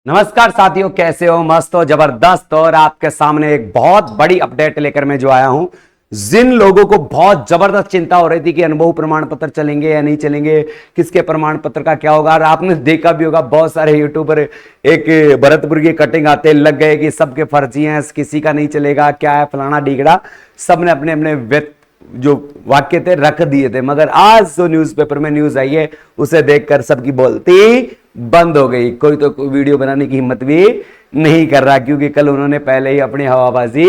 नमस्कार साथियों, कैसे हो? मस्त हो, जबरदस्त। और आपके सामने एक बहुत बड़ी अपडेट लेकर मैं जो आया हूं। जिन लोगों को बहुत जबरदस्त चिंता हो रही थी कि अनुभव प्रमाण पत्र चलेंगे या नहीं चलेंगे, किसके प्रमाण पत्र का क्या होगा, और आपने देखा भी होगा बहुत सारे यूट्यूबर एक भरतपुर की कटिंग आते लग गए कि सबके फर्जी हैं, किसी का नहीं चलेगा, क्या है फलाना डीगड़ा। सबने अपने अपने जो वाक्य थे रख दिए थे, मगर आज जो न्यूज़पेपर में न्यूज आई है उसे देखकर सबकी बोलती बंद हो गई। कोई तो वीडियो बनाने की हिम्मत भी नहीं कर रहा, क्योंकि कल उन्होंने पहले ही अपनी हवाबाजी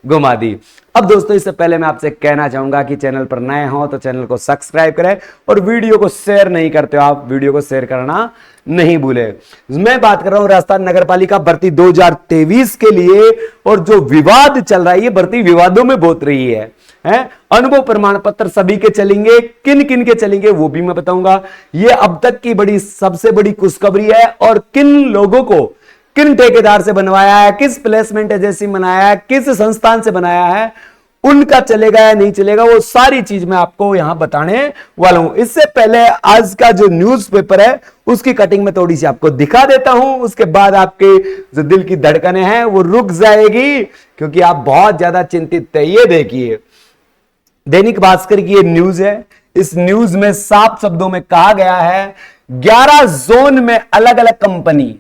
घुमा दी। अब दोस्तों, इससे पहले मैं आपसे कहना चाहूंगा कि चैनल पर नए हो तो चैनल को सब्सक्राइब करें, और वीडियो को शेयर नहीं करते हो आप, वीडियो को शेयर करना नहीं भूले। मैं बात कर रहा हूं राजस्थान नगरपालिका भर्ती 2023 के लिए, और जो विवाद चल रहा है ये भर्ती विवादों में बहुत रही है। अनुभव प्रमाण पत्र सभी के चलेंगे, किन किन के चलेंगे वो भी मैं बताऊंगा। ये अब तक की सबसे बड़ी खुशखबरी है, और किन लोगों को किन ठेकेदार से बनवाया है, किस प्लेसमेंट एजेंसी बनाया है, किस संस्थान से बनाया है, उनका चलेगा या नहीं चलेगा, वो सारी चीज मैं आपको यहां बताने वाला हूं। इससे पहले आज का जो न्यूज़पेपर है उसकी कटिंग में थोड़ी सी आपको दिखा देता हूं, उसके बाद आपके जो दिल की धड़कनें हैं वो रुक जाएगी, क्योंकि आप बहुत ज्यादा चिंतित थे। ये देखिए, दैनिक भास्कर की ये न्यूज है। इस न्यूज में साफ शब्दों में कहा गया है 11 जोन में अलग अलग कंपनी,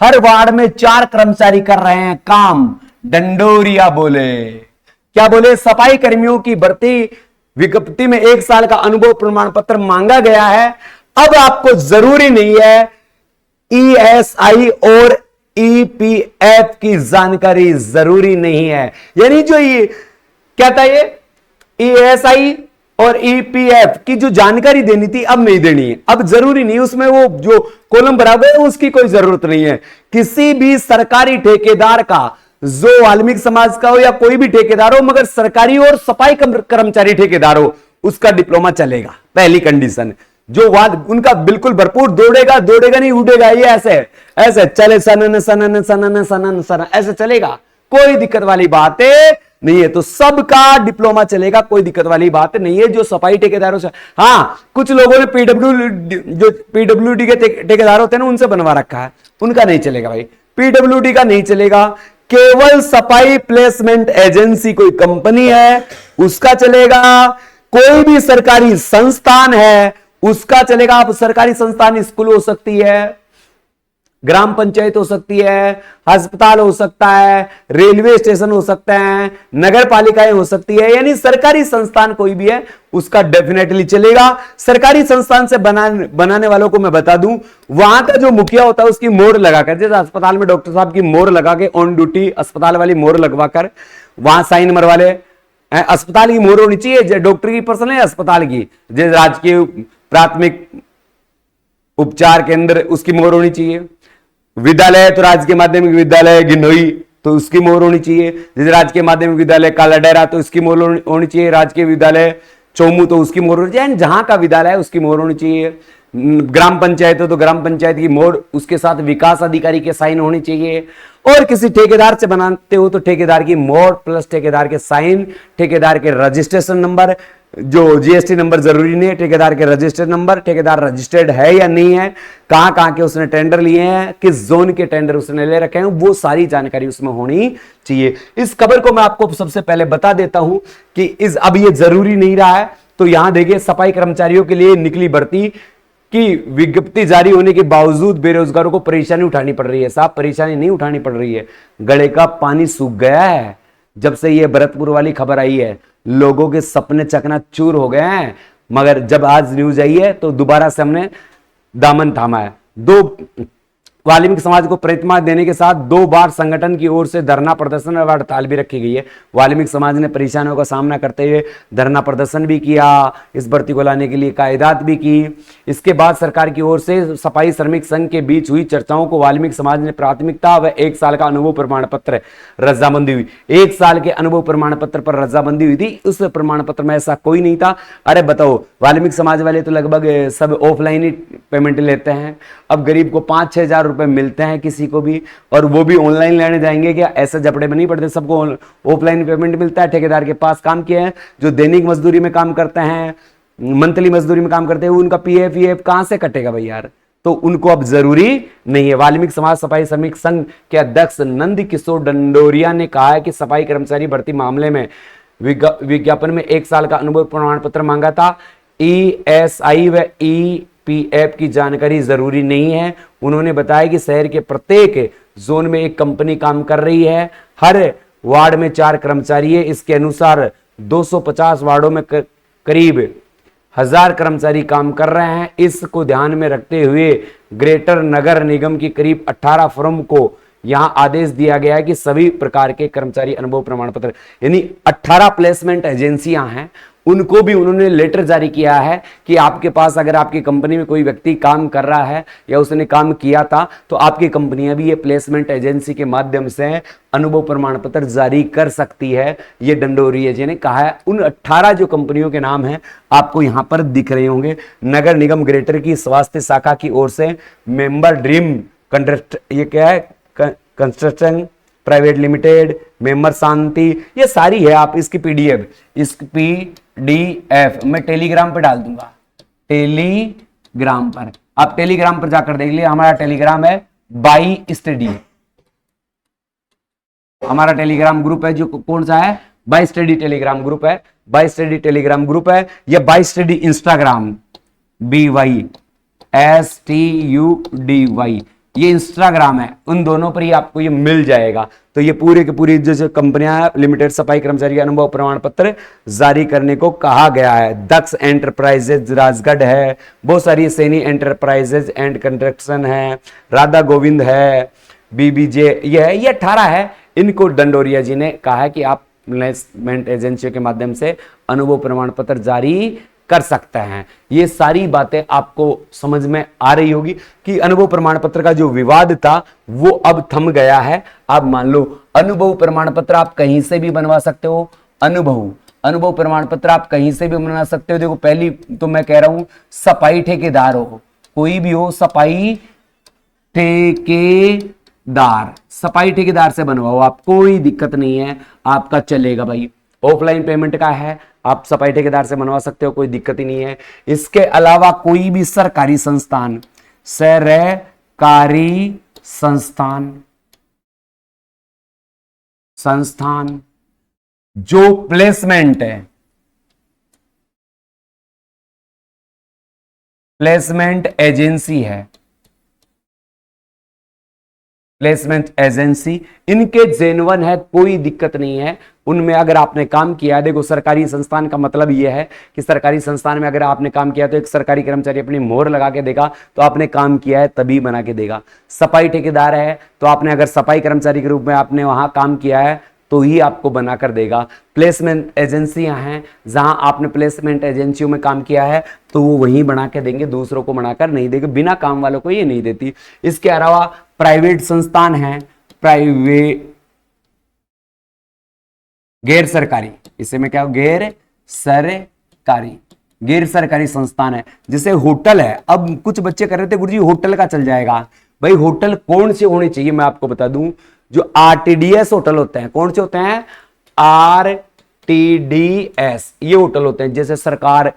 हर वार्ड में 4 कर्मचारी कर रहे हैं काम। डंडोरिया बोले, क्या बोले? सफाई कर्मियों की भर्ती विज्ञप्ति में 1 साल का अनुभव प्रमाण पत्र मांगा गया है। अब आपको जरूरी नहीं है ईएसआई और ईपीएफ की जानकारी, जरूरी नहीं है। यानी जो ये क्या था, ये ईएसआई और ईपीएफ की जो जानकारी देनी थी अब नहीं देनी है, अब जरूरी नहीं, उसमें वो जो कॉलम भरा हुआ है उसकी कोई जरूरत नहीं है। किसी भी सरकारी ठेकेदार का, जो वाल्मीकि समाज का हो या कोई भी ठेकेदार हो, मगर सरकारी और सफाई कर्मचारी ठेकेदार हो, उसका डिप्लोमा चलेगा। पहली कंडीशन, जो वाद उनका बिल्कुल भरपूर दौड़ेगा, दौड़ेगा नहीं उड़ेगा, ये ऐसे ऐसे चले सनन सनन सनन सनन सनन ऐसे चलेगा, कोई दिक्कत वाली बात नहीं है। तो सबका डिप्लोमा चलेगा, कोई दिक्कत वाली बात नहीं है। जो सफाई ठेकेदारों से, हां कुछ लोगों ने पीडब्ल्यूडी के ठेकेदार होते हैं ना, उनसे बनवा रखा है, उनका नहीं चलेगा भाई, पीडब्ल्यूडी का नहीं चलेगा। केवल सफाई प्लेसमेंट एजेंसी कोई कंपनी है उसका चलेगा, कोई भी सरकारी संस्थान है उसका चलेगा। आप सरकारी संस्थान स्कूल हो सकती है, ग्राम पंचायत हो सकती है, अस्पताल हो सकता है, रेलवे स्टेशन हो सकते हैं, नगर पालिकाएं हो सकती है, यानी सरकारी संस्थान कोई भी है उसका डेफिनेटली चलेगा। सरकारी संस्थान से बनाने वालों को मैं बता दूं, वहां का जो मुखिया होता है उसकी मोहर लगाकर, जैसे अस्पताल में डॉक्टर साहब की मोहर लगा के, ऑन ड्यूटी अस्पताल वाली मोहर लगवाकर वहां साइन मरवा ले। अस्पताल की मोहर होनी चाहिए, डॉक्टर की पर्सनल है, अस्पताल की, जैसे राजकीय प्राथमिक उपचार केंद्र उसकी मोहर होनी चाहिए। विद्यालय तो राजकीय माध्यमिक विद्यालय गिनोई तो उसकी मोहर होनी चाहिए। जैसे राजकीय माध्यमिक विद्यालय कालाडेरा तो उसकी मोहर होनी चाहिए। राजकीय विद्यालय चौमू तो उसकी मोहर होनी चाहिए। जहां का विद्यालय है उसकी मोहर होनी चाहिए। ग्राम पंचायत हो तो ग्राम पंचायत की मोहर, उसके साथ विकास अधिकारी के साइन होनी चाहिए। और किसी ठेकेदार से बनाते हो तो ठेकेदार की मोहर प्लस ठेकेदार के साइन, ठेकेदार के रजिस्ट्रेशन नंबर, जो जीएसटी नंबर जरूरी नहीं है, ठेकेदार के रजिस्टर्ड नंबर, ठेकेदार रजिस्टर्ड है या नहीं है, कहां कहां के उसने टेंडर लिए हैं, किस जोन के टेंडर उसने ले रखे हैं, वो सारी जानकारी उसमें होनी चाहिए। इस खबर को मैं आपको सबसे पहले बता देता हूं कि अब ये जरूरी नहीं रहा है। तो यहां देखिए, सफाई कर्मचारियों के लिए निकली भर्ती की विज्ञप्ति जारी होने के बावजूद बेरोजगारों को परेशानी उठानी पड़ रही है। साहब, परेशानी नहीं उठानी पड़ रही है, गले का पानी सूख गया है। जब से ये भरतपुर वाली खबर आई है, लोगों के सपने चकनाचूर हो गए हैं, मगर जब आज न्यूज आई है तो दोबारा से हमने दामन थामा है। वाल्मीकि समाज को प्रतिमा देने के साथ 2 बार संगठन की ओर से धरना प्रदर्शन और हड़ताल भी रखी गई है। वाल्मीकि समाज ने परेशानियों का सामना करते हुए धरना प्रदर्शन भी किया, इस भर्ती को लाने के लिए कायदात भी की। इसके बाद सरकार की ओर से सफाई श्रमिक संघ के बीच हुई चर्चाओं को वाल्मीकि समाज ने प्राथमिकता व 1 साल का अनुभव प्रमाण पत्र रजामंदी हुई। 1 साल के अनुभव प्रमाण पत्र पर रजामंदी हुई थी। उस प्रमाण पत्र में ऐसा कोई नहीं था। अरे बताओ, वाल्मीकि समाज वाले तो लगभग सब ऑफलाइन ही पेमेंट लेते हैं। अब गरीब को 5-6 हजार रुपए मिलते हैं किसी को भी, और वो भी ऑनलाइन लेने जाएंगे क्या? ऐसे जपड़े में नहीं पड़ते, सबको ऑफलाइन पेमेंट मिलता है। ठेकेदार के पास काम किए हैं, जो दैनिक मजदूरी में काम करते हैं, मंथली मजदूरी में काम करते हैं, उनका पीएफ कहां से कटेगा भाई यार? तो उनको अब जरूरी नहीं है। वाल्मीकि समाज सफाई श्रमिक संघ के अध्यक्ष नंद किशोर डंडोरिया ने कहा है कि सफाई कर्मचारी भर्ती मामले में विज्ञापन में 1 साल का अनुभव प्रमाण पत्र मांगा था। ESI व EPF की जानकारी जरूरी नहीं है। उन्होंने बताया कि शहर के प्रत्येक जोन में एक कंपनी काम कर रही है, हर वार्ड में 4 कर्मचारी है। इसके अनुसार 250 वार्डों में करीब 1000 कर्मचारी काम कर रहे हैं। इसको ध्यान में रखते हुए ग्रेटर नगर निगम की करीब 18 फर्म को यहां आदेश दिया गया है कि सभी प्रकार के कर्मचारी अनुभव प्रमाण पत्र, यानी 18 प्लेसमेंट एजेंसियां हैं, उनको भी उन्होंने लेटर जारी किया है कि आपके पास अगर आपकी कंपनी में कोई व्यक्ति काम कर रहा है या उसने काम किया था तो आपकी कंपनियां भी ये प्लेसमेंट एजेंसी के माध्यम से अनुभव प्रमाण पत्र जारी कर सकती है। ये डंडोरिया जी ने कहा है। उन 18 जो कंपनियों के नाम हैं आपको यहां पर दिख रहे होंगे। नगर निगम ग्रेटर की स्वास्थ्य शाखा की ओर से मेंबर ड्रीम कंट्रैक्ट, ये क्या है, कंस्ट्रक्शन प्राइवेट लिमिटेड, मेंबर शांति, ये सारी है। आप इसकी PDF, इसकी PDF मैं टेलीग्राम पर डाल दूंगा। टेलीग्राम पर आप टेलीग्राम पर जाकर देख लीजिए। हमारा टेलीग्राम है बाई स्टडी, हमारा टेलीग्राम ग्रुप है जो कौन सा है, बाई स्टडी टेलीग्राम ग्रुप है। बाई स्टडी टेलीग्राम ग्रुप है या बाई स्टडी इंस्टाग्राम, BYSTUDY, ये इंस्टाग्राम है। उन दोनों पर ही आपको ये मिल जाएगा। तो ये पूरे के पूरी जो कंपनियां लिमिटेड सफाई कर्मचारी अनुभव प्रमाण पत्र जारी करने को कहा गया है। दक्ष एंटरप्राइजेज राजगढ़ है, बहुत सारी सैनी एंटरप्राइजेज एंड कंस्ट्रक्शन है, राधा गोविंद है, BBJ ये है, ये 18 है। इनको डंडोरिया जी ने कहा है कि आप प्लेसमेंट एजेंसियों के माध्यम से अनुभव प्रमाण पत्र जारी कर सकते हैं। ये सारी बातें आपको समझ में आ रही होगी कि अनुभव प्रमाण पत्र का जो विवाद था वो अब थम गया है। आप मान लो अनुभव प्रमाण पत्र आप कहीं से भी बनवा सकते हो। अनुभव प्रमाण पत्र आप कहीं से भी बना सकते हो। देखो पहली तो मैं कह रहा हूं, सफाई ठेकेदार हो, कोई भी हो, सफाई ठेकेदार से बनवाओ, आप कोई दिक्कत नहीं है, आपका चलेगा भाई। ऑफलाइन पेमेंट का है, आप सफाई ठेकेदार से बनवा सकते हो, कोई दिक्कत ही नहीं है। इसके अलावा कोई भी सरकारी संस्थान जो प्लेसमेंट है, प्लेसमेंट एजेंसी है, प्लेसमेंट एजेंसी, इनके जेन्युइन है, कोई दिक्कत नहीं है। उनमें अगर आपने काम किया, देखो सरकारी संस्थान का मतलब यह है कि सरकारी संस्थान में अगर आपने काम किया तो एक सरकारी कर्मचारी अपनी मोहर लगा के देगा तो आपने काम किया है तभी बना के देगा। सफाई ठेकेदार है तो आपने अगर सफाई कर्मचारी के रूप में आपने वहां काम किया है तो ही आपको बनाकर देगा। प्लेसमेंट एजेंसियां हैं, जहां आपने प्लेसमेंट एजेंसियों में काम किया है तो वो वहीं बना के देंगे, दूसरों को बनाकर नहीं देंगे, बिना काम वालों को ये नहीं देती। इसके अलावा प्राइवेट संस्थान है, प्राइवेट गैर सरकारी, इसे में क्या हो, गैर सरकारी संस्थान है। जैसे होटल है, अब कुछ बच्चे कर रहे थे गुरुजी होटल का चल जाएगा, भाई होटल कौन से होने चाहिए मैं आपको बता दूं, जो RTDS होटल होते हैं। कौन से होते हैं, RTDS, ये होटल होते हैं। जैसे सरकार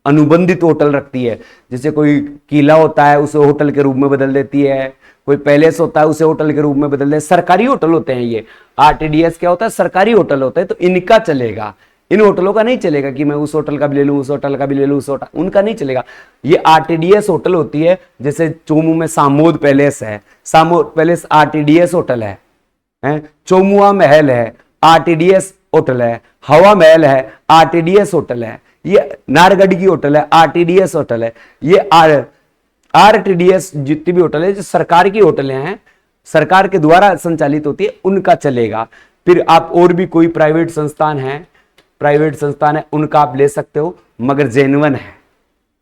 अनुबंधित होटल रखती है, जैसे कोई किला होता है उसे होटल के रूप में बदल देती है, कोई पैलेस होता है उसे होटल के रूप में बदल दे, सरकारी होटल होते हैं ये। RTDS क्या होता है, सरकारी होटल होता है, तो इनका चलेगा। इन होटलों का नहीं चलेगा कि मैं उस होटल का भी ले लूं, उस होटल का भी ले लूं, उस होटल, उनका नहीं चलेगा। ये RTDS होटल होती है। जैसे चोमू में सामोद पैलेस है, सामोद पैलेस RTDS होटल है। चोमुआ महल है, RTDS होटल है। हवा महल है, RTDS होटल है। ये नारगढ़ होटल है, RTDS होटल है। ये RTDS जितनी भी होटल है, जो सरकार की होटलें हैं, सरकार के द्वारा संचालित होती है, उनका चलेगा। फिर आप और भी कोई प्राइवेट संस्थान है, उनका आप ले सकते हो, मगर जेन्युइन है।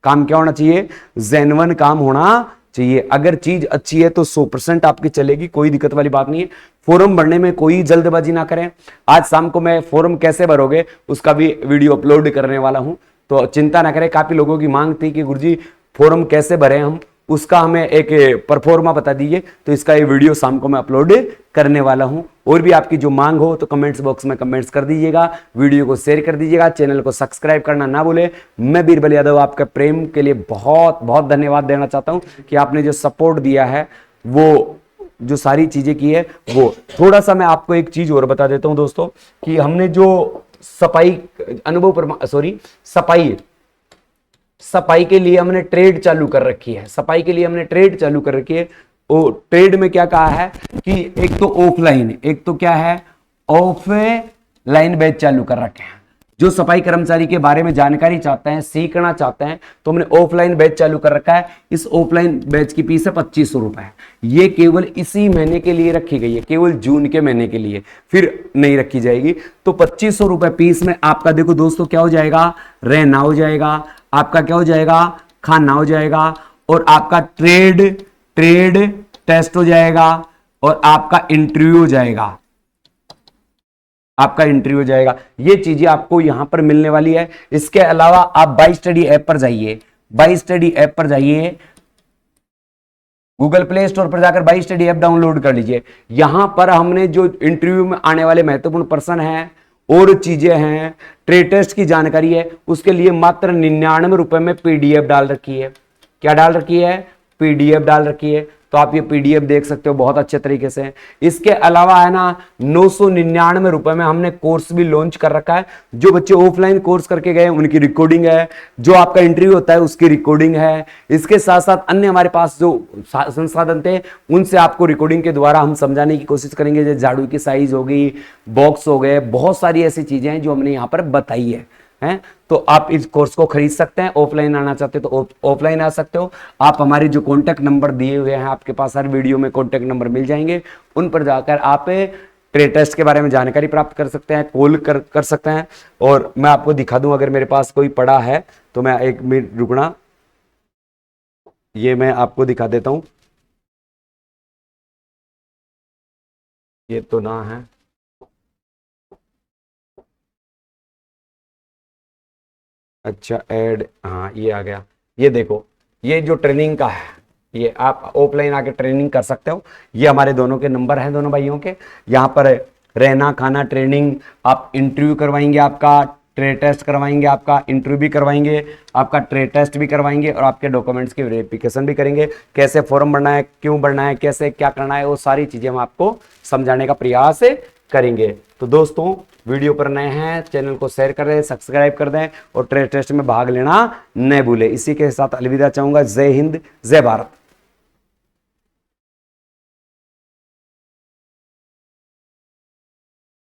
काम क्या होना चाहिए, जेन्युइन काम होना चाहिए। अगर चीज अच्छी है तो 100% आपकी चलेगी, कोई दिक्कत वाली बात नहीं है। फॉर्म भरने में कोई जल्दबाजी ना करें। आज शाम को मैं फॉर्म कैसे भरोगे उसका भी वीडियो अपलोड करने वाला हूं, तो चिंता ना करें। काफी लोगों की मांग थी कि गुरुजी फॉर्म कैसे भरें हम, उसका हमें एक परफॉर्मा बता दीजिए, तो इसका ये वीडियो शाम को मैं अपलोड करने वाला हूं। और भी आपकी जो मांग हो तो कमेंट्स बॉक्स में कमेंट्स कर दीजिएगा, वीडियो को शेयर कर दीजिएगा, चैनल को सब्सक्राइब करना ना भूले। मैं बीरबल यादव आपका प्रेम के लिए बहुत बहुत धन्यवाद देना चाहता हूं कि आपने जो सपोर्ट दिया है, वो जो सारी चीजें की है वो। थोड़ा सा मैं आपको एक चीज और बता देता हूं दोस्तों कि हमने जो सफाई के लिए हमने ट्रेड चालू कर रखी है। सफाई के लिए हमने ट्रेड चालू कर रखी है। वो ट्रेड में क्या कहा है कि एक तो ऑफलाइन, एक तो क्या है ऑफलाइन बैच चालू कर रखे हैं। जो सफाई कर्मचारी के बारे में जानकारी चाहते हैं, सीखना चाहते हैं, तो हमने ऑफलाइन बैच चालू कर रखा है। इस ऑफलाइन बैच की फीस है 2500 रुपए। ये केवल इसी महीने के लिए रखी गई है, केवल जून के महीने के लिए, फिर नहीं रखी जाएगी। तो 2500 रुपए फीस में आपका देखो दोस्तों क्या हो जाएगा, रहना हो जाएगा, आपका क्या हो जाएगा, खाना हो जाएगा, और आपका ट्रेड टेस्ट हो जाएगा, और आपका इंटरव्यू हो जाएगा, आपका इंटरव्यू हो जाएगा। ये चीजें आपको यहां पर मिलने वाली है। इसके अलावा आप बाई स्टडी ऐप पर जाइए, बाई स्टडी ऐप पर जाइए, गूगल प्ले स्टोर पर जाकर बाई स्टडी ऐप डाउनलोड कर लीजिए। यहां पर हमने जो इंटरव्यू में आने वाले महत्वपूर्ण प्रश्न हैं और चीजें हैं, ट्रेड टेस्ट की जानकारी है, उसके लिए मात्र 99 रुपए में पीडीएफ डाल रखी है। क्या डाल रखी है, पीडीएफ डाल रखी है। तो आप ये पीडीएफ देख सकते हो बहुत अच्छे तरीके से। इसके अलावा है ना 999 रुपए में हमने कोर्स भी लॉन्च कर रखा है। जो बच्चे ऑफलाइन कोर्स करके गए उनकी रिकॉर्डिंग है, जो आपका इंटरव्यू होता है उसकी रिकॉर्डिंग है। इसके साथ साथ अन्य हमारे पास जो संसाधन थे उनसे आपको रिकॉर्डिंग के द्वारा हम समझाने की कोशिश करेंगे। जैसे झाड़ू की साइज हो गई, बॉक्स हो गए, बहुत सारी ऐसी चीजें हैं जो हमने यहाँ पर बताई है। तो आप इस कोर्स को खरीद सकते हैं। ऑफलाइन आना चाहते हो तो ऑफलाइन आ सकते हो। आप हमारे जो कॉन्टैक्ट नंबर दिए हुए हैं, आपके पास हर वीडियो में कॉन्टैक्ट नंबर मिल जाएंगे, उन पर जाकर आप ट्रेड टेस्ट के बारे में जानकारी प्राप्त कर सकते हैं, कॉल कर सकते हैं। और मैं आपको दिखा दूं, अगर मेरे पास कोई पड़ा है तो मैं एक मिनट रुकना, ये मैं आपको दिखा देता हूं। ये तो ना है, अच्छा ऐड, हाँ ये आ गया। ये देखो, ये जो ट्रेनिंग का है, ये आप ऑफलाइन आके ट्रेनिंग कर सकते हो। ये हमारे दोनों के नंबर हैं, दोनों भाइयों के। यहाँ पर रहना, खाना, ट्रेनिंग, आप इंटरव्यू करवाएंगे, आपका ट्रेड टेस्ट करवाएंगे, आपका इंटरव्यू भी करवाएंगे, आपका ट्रेड टेस्ट भी करवाएंगे, और आपके डॉक्यूमेंट्स की वेरिफिकेशन भी करेंगे। कैसे फॉर्म भरना है, क्यों भरना है, कैसे क्या करना है, वो सारी चीजें हम आपको समझाने का प्रयास करेंगे। तो दोस्तों वीडियो पर नए हैं, चैनल को शेयर कर दें, सब्सक्राइब कर दें, और ट्रेड टेस्ट में भाग लेना न भूलें। इसी के साथ अलविदा चाहूंगा। जय हिंद, जय भारत।